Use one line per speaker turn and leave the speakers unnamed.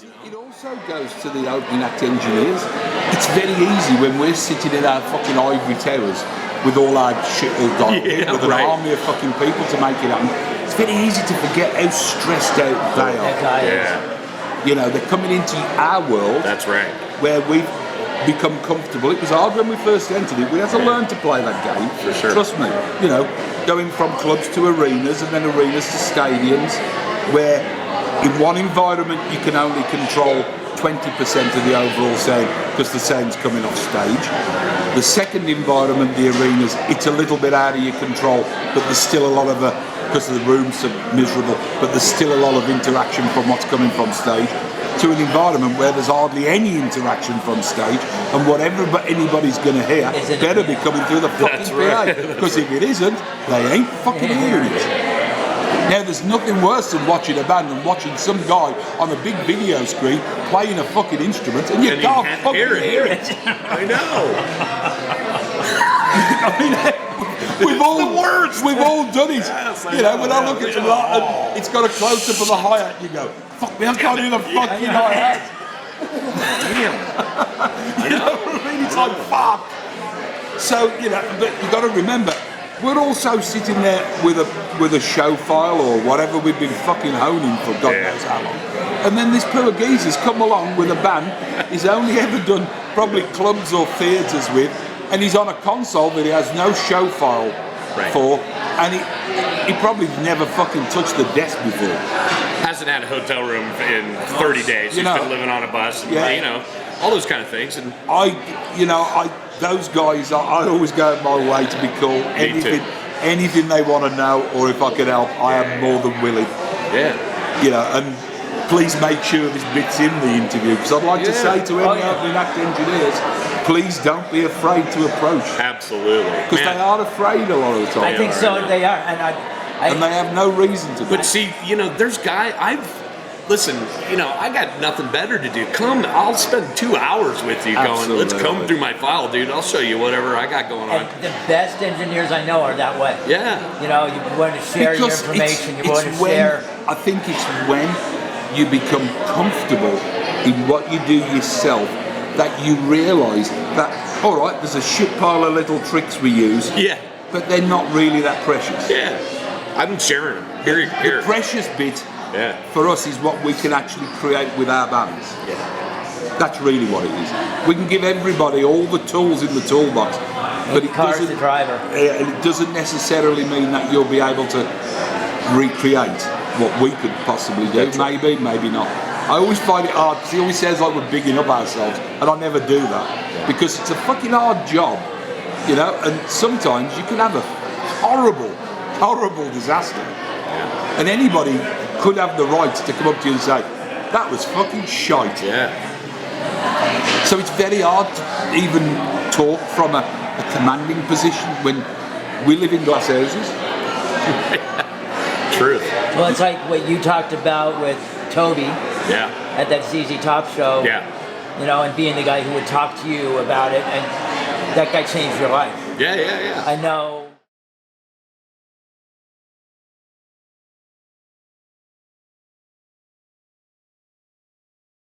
It also goes to the opening act engineers. It's very easy when we're sitting in our fucking ivory towers with all our shit all done, with an army of fucking people to make it happen. It's very easy to forget how stressed out they are.
Yeah.
You know, they're coming into our world.
That's right.
Where we've become comfortable. It was hard when we first entered it. We had to learn to play that game.
For sure.
Trust me. You know, going from clubs to arenas and then arenas to stadiums, where in one environment you can only control 20% of the overall sound because the sound's coming off stage. The second environment, the arenas, it's a little bit out of your control, but there's still a lot of because the rooms are miserable, but there's still a lot of interaction from what's coming from stage, to an environment where there's hardly any interaction from stage, and whatever anybody's going to hear better be coming through the fucking PA, because if it isn't, they ain't fucking hearing it. Now, there's nothing worse than watching a band and watching some guy on a big video screen playing a fucking instrument and you can't fucking hear it.
I know.
I mean, we've all done it.
Yes,
you know, when I look at the and it's got a close up of the hi-hat, you go, fuck me, I can't hear the fucking hi-hat.
Damn.
You know what I mean? It's like, fuck. So, you know, but you got to remember, we're also sitting there with a show file or whatever we've been fucking honing for God knows how long. And then this poor geezer's come along with a band he's only ever done probably clubs or theatres with, and he's on a console that he has no show file for, and he probably never fucking touched the desk before.
Hasn't had a hotel room in 30 days. He's been living on a bus, and, you know, all those kind of things. And those guys, I always go my way to be cool. Anything they want to know, or if I can help, I am more than willing. Yeah.
You know, and please make sure this bit's in the interview, because I'd like to say to any opening act engineers, please don't be afraid to approach.
Absolutely.
Because they are afraid a lot of the time.
I think so, they are.
And they have no reason to be.
But see, you know, there's listen, you know, I got nothing better to do. Come, I'll spend 2 hours with you going, let's comb through my file, dude. I'll show you whatever I got going on.
And the best engineers I know are that way.
Yeah.
You know, you want to share your information. You want to share.
I think it's when you become comfortable in what you do yourself that you realise that, all right, there's a shit pile of little tricks we use.
Yeah.
But they're not really that precious.
Yeah. I'm sharing them. Here.
The precious bit for us is what we can actually create with our bands.
Yeah.
That's really what it is. We can give everybody all the tools in the toolbox, but it doesn't.
The driver.
It doesn't necessarily mean that you'll be able to recreate what we could possibly do. Maybe, maybe not. I always find it hard because he always says like we're bigging up ourselves, and I never do that because it's a fucking hard job, you know. And sometimes you can have a horrible disaster, and anybody could have the right to come up to you and say, that was fucking shite.
Yeah.
So it's very hard to even talk from a commanding position when we live in glass houses.
Truth.
Well, it's like what you talked about with Toby at that ZZ Top show.
Yeah.
You know, and being the guy who would talk to you about it, and that guy changed your life.
Yeah.
I know.